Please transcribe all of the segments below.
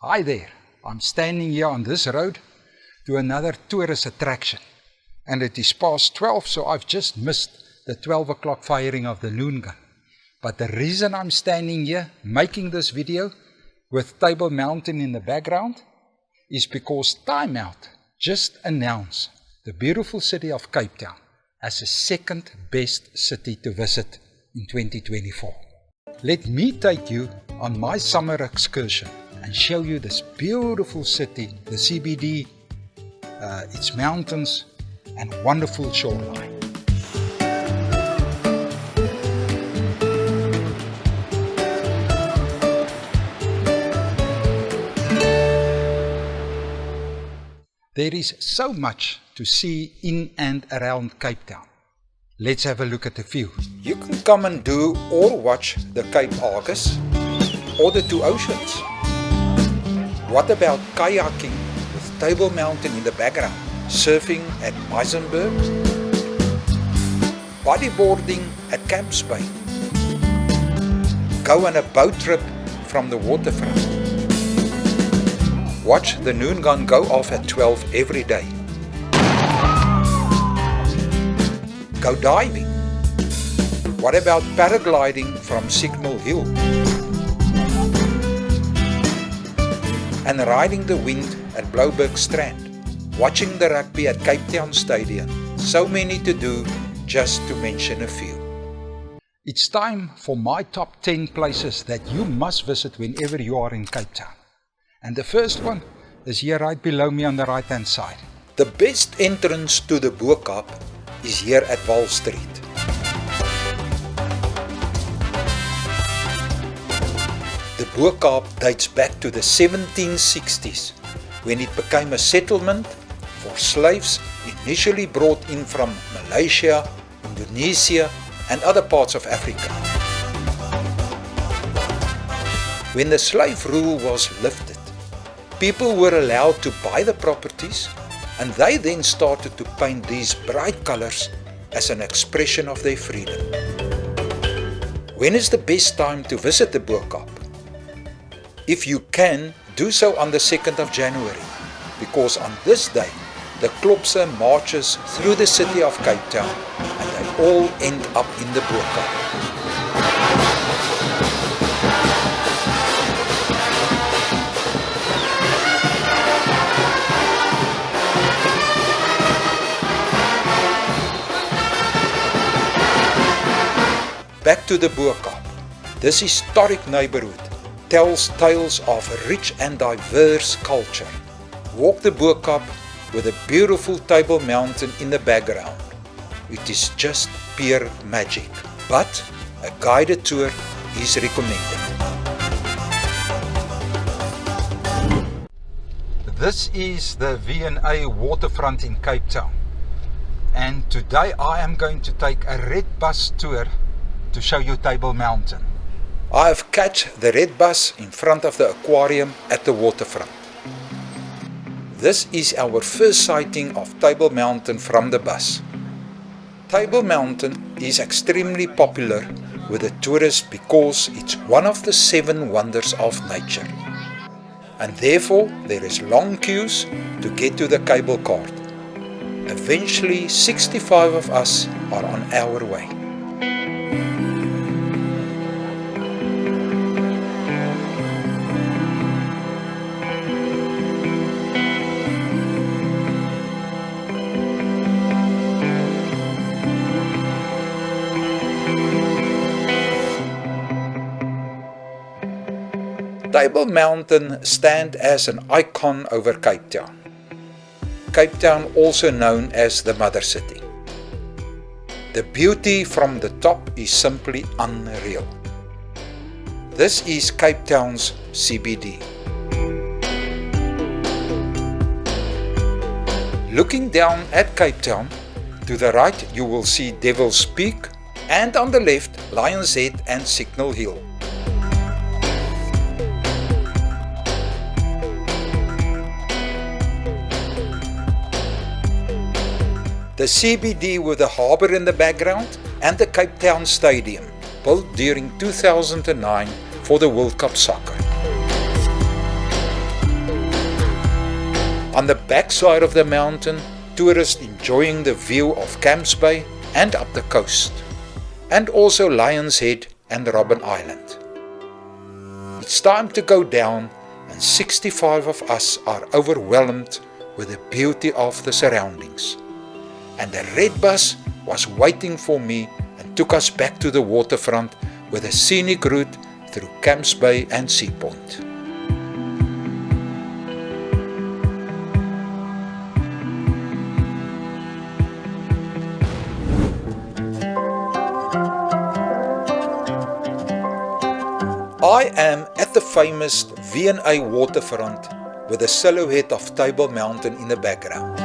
Hi there, I'm standing here on this road to another tourist attraction, and it is past 12, so I've just missed the 12 o'clock firing of the noon gun. But the reason I'm standing here making this video with Table Mountain in the background is because Time Out just announced the beautiful city of Cape Town as the second best city to visit in 2024. Let me take you on my summer excursion and show you this beautiful city, the CBD, its mountains and wonderful shoreline. There is so much to see in and around Cape Town. Let's have a look at a few. You can come and do or watch the Cape Argus or the two oceans. What about kayaking with Table Mountain in the background, surfing at Muizenberg, bodyboarding at Camps Bay, go on a boat trip from the waterfront, watch the noon gun go off at 12 every day, go diving. What about paragliding from Signal Hill? And riding the wind at Blouberg Strand, watching the rugby at Cape Town Stadium. So many to do, just to mention a few. It's time for my top 10 places that you must visit whenever you are in Cape Town. And the first one is here right below me on the right hand side. The best entrance to the Bo-Kaap is here at Wall Street. The Bo-Kaap dates back to the 1760s, when it became a settlement for slaves initially brought in from Malaysia, Indonesia and other parts of Africa. When the slave rule was lifted, people were allowed to buy the properties, and they then started to paint these bright colors as an expression of their freedom. When is the best time to visit the Bo-Kaap? If you can, do so on the 2nd of January, because on this day, the Klopse marches through the city of Cape Town and they all end up in the Bo-Kaap. Back to the Bo-Kaap. This historic neighborhood tells tales of a rich and diverse culture. Walk the Bo-Kaap with a beautiful Table Mountain in the background. It is just pure magic, but a guided tour is recommended. This is the V&A Waterfront in Cape Town, and today I am going to take a red bus tour to show you Table Mountain. I have catched the red bus in front of the aquarium at the waterfront. This is our first sighting of Table Mountain from the bus. Table Mountain is extremely popular with the tourists because it's one of the 7 wonders of nature. And therefore there is long queues to get to the cable cart. Eventually 65 of us are on our way. Table Mountain stands as an icon over Cape Town. Cape Town also known as the Mother City. The beauty from the top is simply unreal. This is Cape Town's CBD. Looking down at Cape Town, to the right you will see Devil's Peak, and on the left Lion's Head and Signal Hill. The CBD with the harbour in the background and the Cape Town Stadium, built during 2009 for the World Cup soccer. On the backside of the mountain, tourists enjoying the view of Camps Bay and up the coast, and also Lion's Head and Robben Island. It's time to go down, and 65 of us are overwhelmed with the beauty of the surroundings. And the red bus was waiting for me and took us back to the waterfront with a scenic route through Camps Bay and Sea Point. I am at the famous V&A Waterfront with the silhouette of Table Mountain in the background.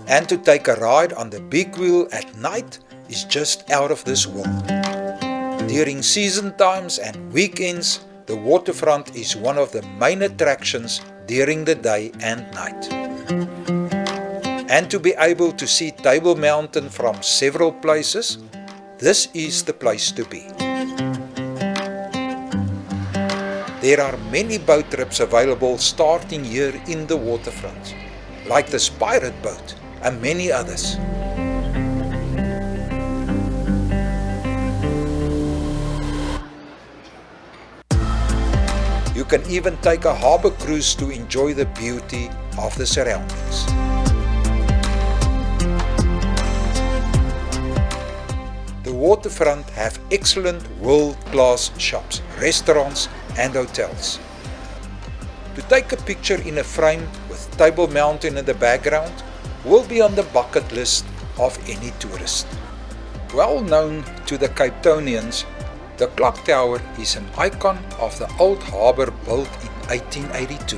And to take a ride on the big wheel at night is just out of this world. During season times and weekends, the waterfront is one of the main attractions during the day and night. And to be able to see Table Mountain from several places, this is the place to be. There are many boat trips available starting here in the waterfront, like this pirate boat and many others. You can even take a harbour cruise to enjoy the beauty of the surroundings. The waterfront have excellent world-class shops, restaurants and hotels. To take a picture in a frame with Table Mountain in the background will be on the bucket list of any tourist. Well known to the Cape Townians, the clock tower is an icon of the old harbour built in 1882.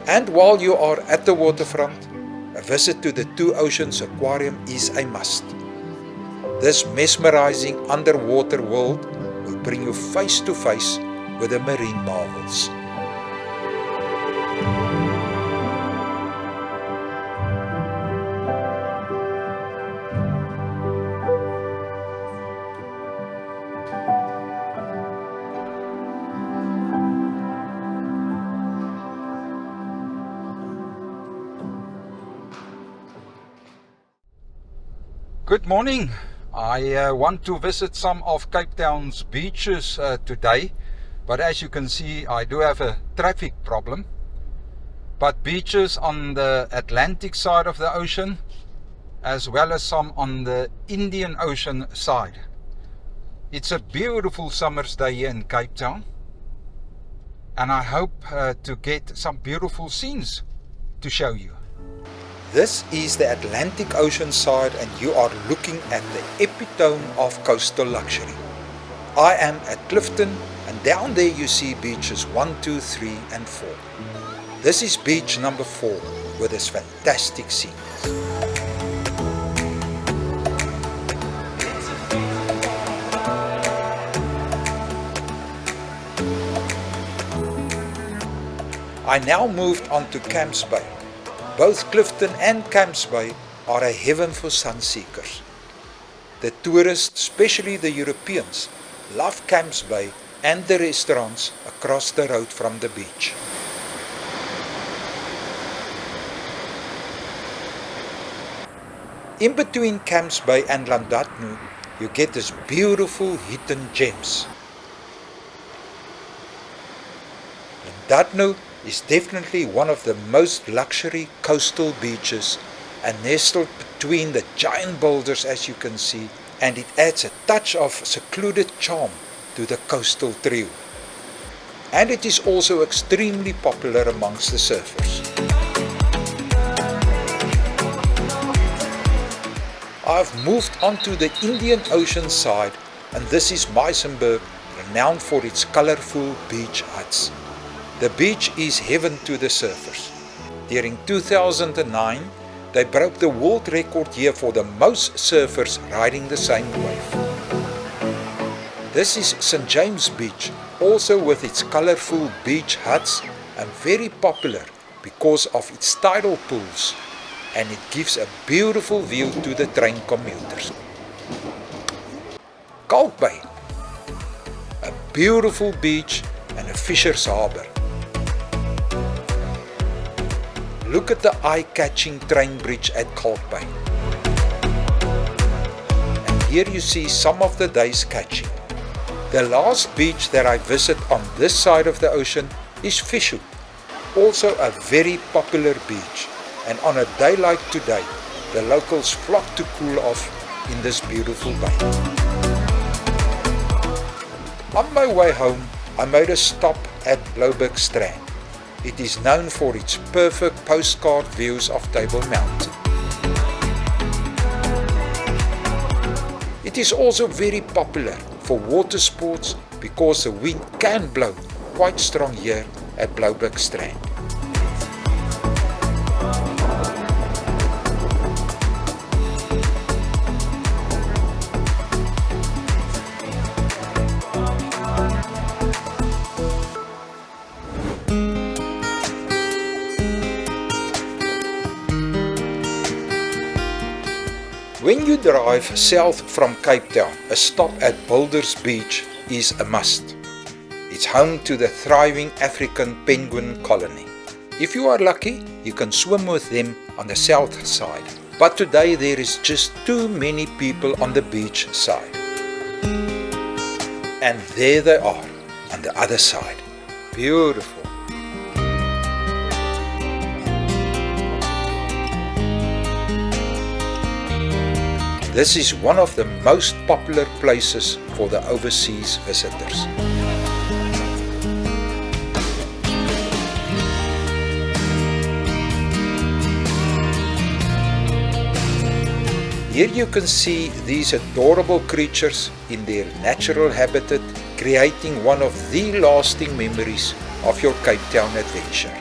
And while you are at the waterfront, a visit to the Two Oceans Aquarium is a must. This mesmerizing underwater world will bring you face to face with the marine marvels. Good morning. I want to visit some of Cape Town's beaches today, but as you can see I do have a traffic problem. But beaches on the Atlantic side of the ocean, as well as some on the Indian Ocean side. It's a beautiful summer's day here in Cape Town, and I hope to get some beautiful scenes to show you. This is the Atlantic Ocean side, and you are looking at the epitome of coastal luxury. I am at Clifton, and down there you see beaches 1, 2, 3 and 4. This is beach number 4 with its fantastic scene. I now moved on to Camps Bay. Both Clifton and Camps Bay are a heaven for sun seekers. The tourists, especially the Europeans, love Camps Bay and the restaurants across the road from the beach. In between Camps Bay and Llandudno, you get this beautiful hidden gems. Llandudno is definitely one of the most luxury coastal beaches and nestled between the giant boulders, as you can see, and it adds a touch of secluded charm to the coastal trio. And it is also extremely popular amongst the surfers. I've moved on to the Indian Ocean side, and this is Muizenberg, renowned for its colourful beach huts. The beach is heaven to the surfers. During 2009, they broke the world record here for the most surfers riding the same wave. This is St. James Beach, also with its colourful beach huts, and very popular because of its tidal pools, and it gives a beautiful view to the train commuters. Kalk Bay, a beautiful beach and a fisher's harbour. look at the eye-catching train bridge at Kalkbay. And here you see some of the day's catching. The last beach that I visit on this side of the ocean is Fischhoek, also a very popular beach, and on a day like today, the locals flock to cool off in this beautiful bay. On my way home, I made a stop at Strand. It is known for its perfect postcard views of Table Mountain. It is also very popular for water sports because the wind can blow quite strong here at Strand. When you drive south from Cape Town, a stop at Boulders Beach is a must. It's home to the thriving African penguin colony. If you are lucky, you can swim with them on the south side, but today there is just too many people on the beach side. And there they are, on the other side. Beautiful. This is one of the most popular places for the overseas visitors. Here you can see these adorable creatures in their natural habitat, creating one of the lasting memories of your Cape Town adventure.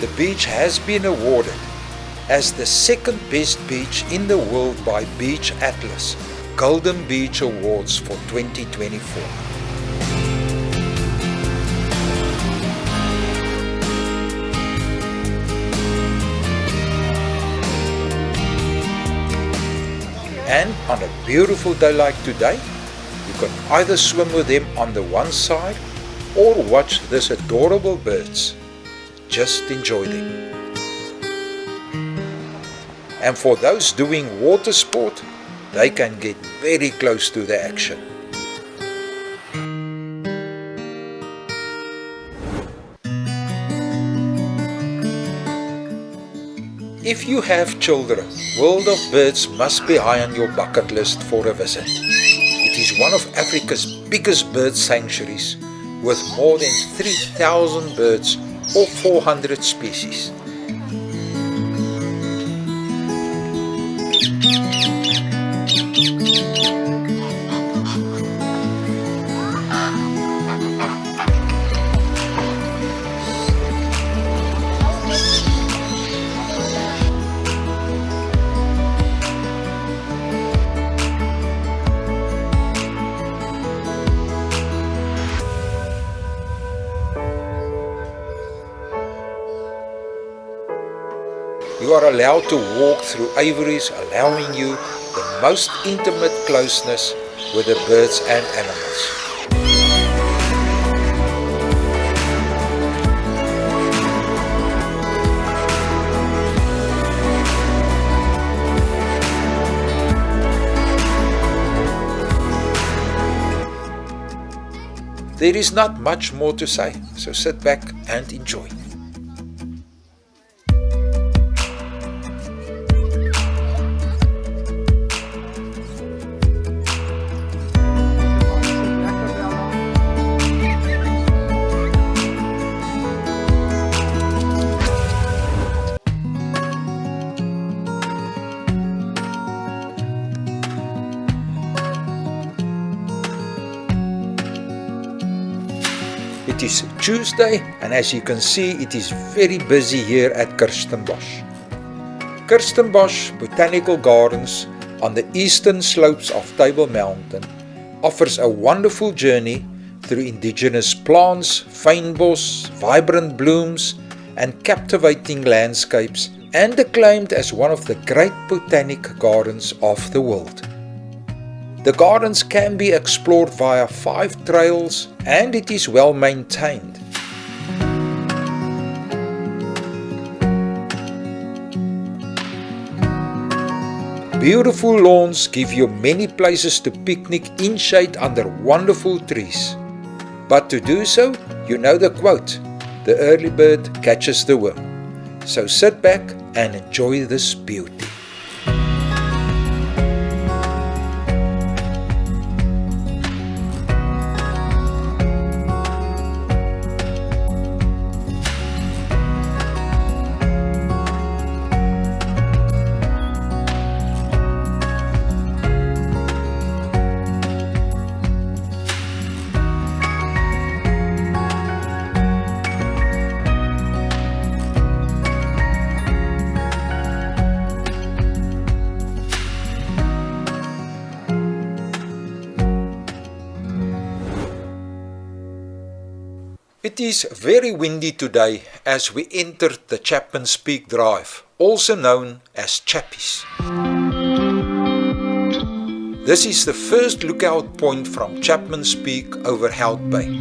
The beach has been awarded as the second best beach in the world by Beach Atlas Golden Beach Awards for 2024. And on a beautiful day like today, you can either swim with them on the one side or watch these adorable birds. Just enjoy them. And for those doing water sport, they can get very close to the action. If you have children, World of Birds must be high on your bucket list for a visit. It is one of Africa's biggest bird sanctuaries with more than 3,000 birds or 400 species. You are allowed to walk through aviaries, allowing you the most intimate closeness with the birds and animals. There is not much more to say, so sit back and enjoy. It is Tuesday, and as you can see, it is very busy here at Kirstenbosch. Kirstenbosch Botanical Gardens on the eastern slopes of Table Mountain offers a wonderful journey through indigenous plants, fynbos, vibrant blooms, and captivating landscapes, and acclaimed as one of the great botanic gardens of the world. The gardens can be explored via 5 trails and it is well maintained. Beautiful lawns give you many places to picnic in shade under wonderful trees. But to do so, you know the quote, "The early bird catches the worm." So sit back and enjoy this beauty. It is very windy today as we entered the Chapmans Peak Drive, also known as Chappies. This is the first lookout point from Chapmans Peak over Hout Bay.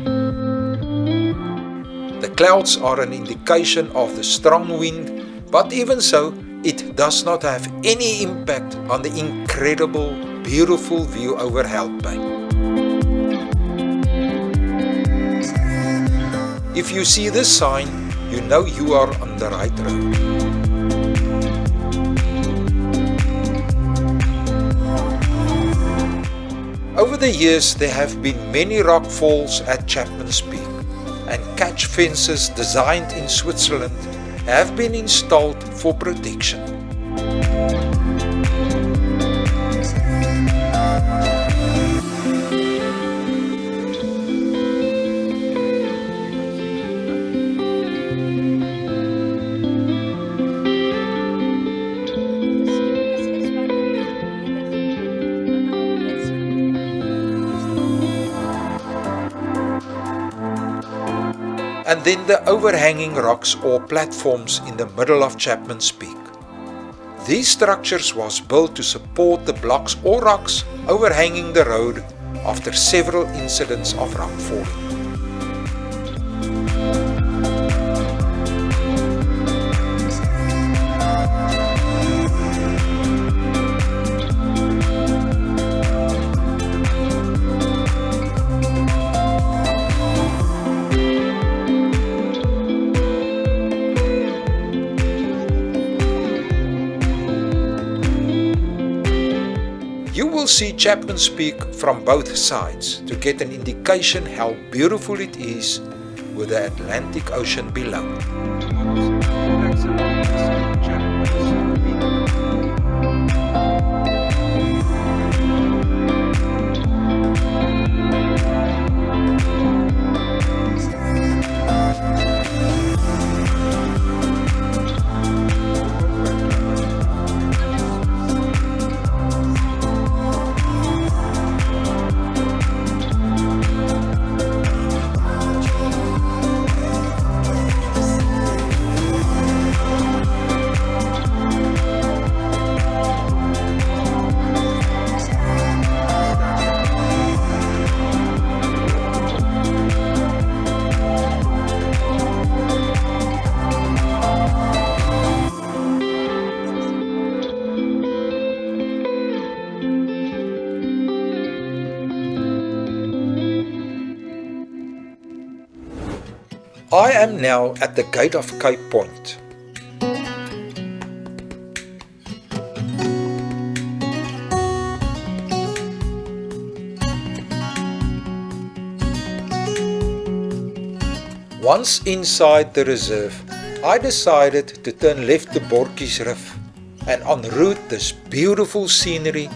The clouds are an indication of the strong wind, but even so, it does not have any impact on the incredible, beautiful view over Hout Bay. If you see this sign, you know you are on the right road. Over the years, there have been many rock falls at Chapmans Peak, and catch fences designed in Switzerland have been installed for protection. And then the overhanging rocks or platforms in the middle of Chapmans Peak. These structures was built to support the blocks or rocks overhanging the road after several incidents of rock falling. You will see Chapmans Peak from both sides to get an indication how beautiful it is with the Atlantic Ocean below. I am now at the gate of Cape Point. Once inside the reserve, I decided to turn left to Borkies Reef and en route this beautiful scenery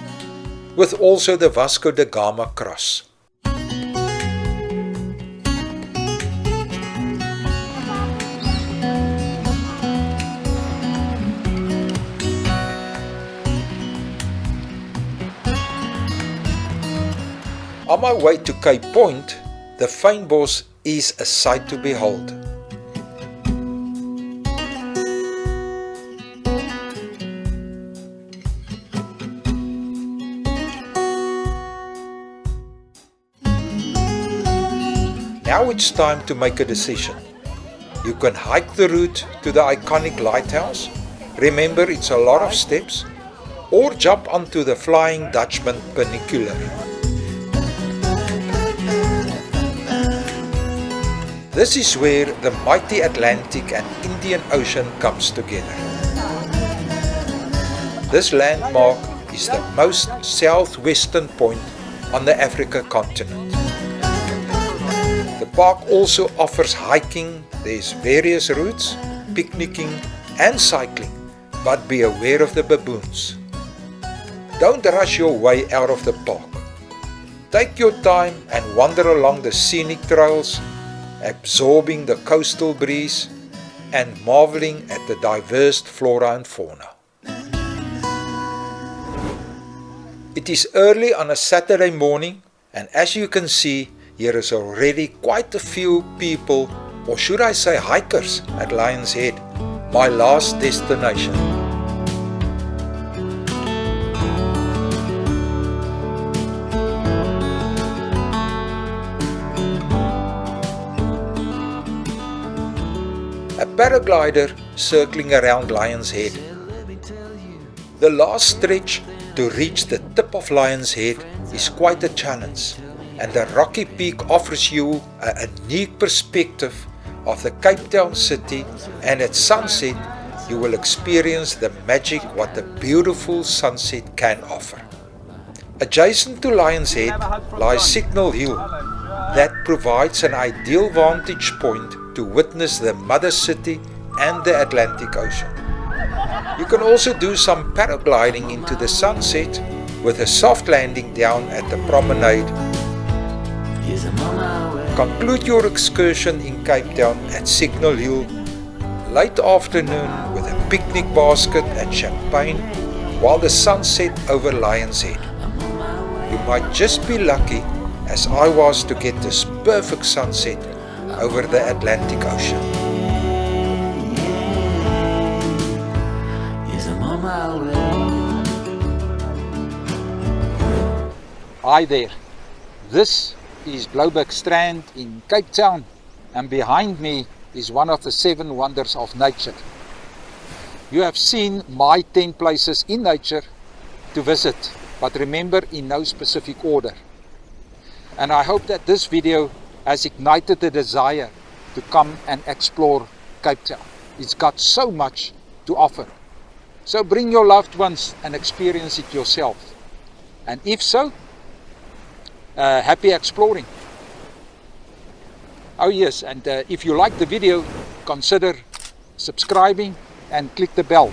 with also the Vasco da Gama cross. On my way to Cape Point, the fynbos is a sight to behold. Now it's time to make a decision. You can hike the route to the iconic lighthouse. Remember, it's a lot of steps. Or jump onto the Flying Dutchman funicular. This is where the mighty Atlantic and Indian Ocean comes together. This landmark is the most southwestern point on the Africa continent. The park also offers hiking. There's various routes, picnicking and cycling, but be aware of the baboons. Don't rush your way out of the park. Take your time and wander along the scenic trails, absorbing the coastal breeze and marveling at the diverse flora and fauna. It is early on a Saturday morning, and as you can see, here is already quite a few people, or should I say hikers, at Lions Head, my last destination. A paraglider circling around Lions Head. The last stretch to reach the tip of Lions Head is quite a challenge, and the rocky peak offers you a unique perspective of the Cape Town city, and at sunset you will experience the magic what a beautiful sunset can offer. Adjacent to Lions Head lies Signal Hill that provides an ideal vantage point to witness the mother city and the Atlantic Ocean. You can also do some paragliding into the sunset with a soft landing down at the promenade. Conclude your excursion in Cape Town at Signal Hill late afternoon with a picnic basket at Chapman while the sun set over Lions Head. You might just be lucky, as I was, to get this perfect sunset over the Atlantic Ocean. Hi there, this is Blouberg Strand in Cape Town, and behind me is one of the 7 wonders of nature. You have seen my 10 places in nature to visit, but remember, in no specific order. And I hope that this video has ignited the desire to come and explore Cape Town. It's got so much to offer. So bring your loved ones and experience it yourself. And if so, happy exploring. Oh yes, and if you like the video, consider subscribing and click the bell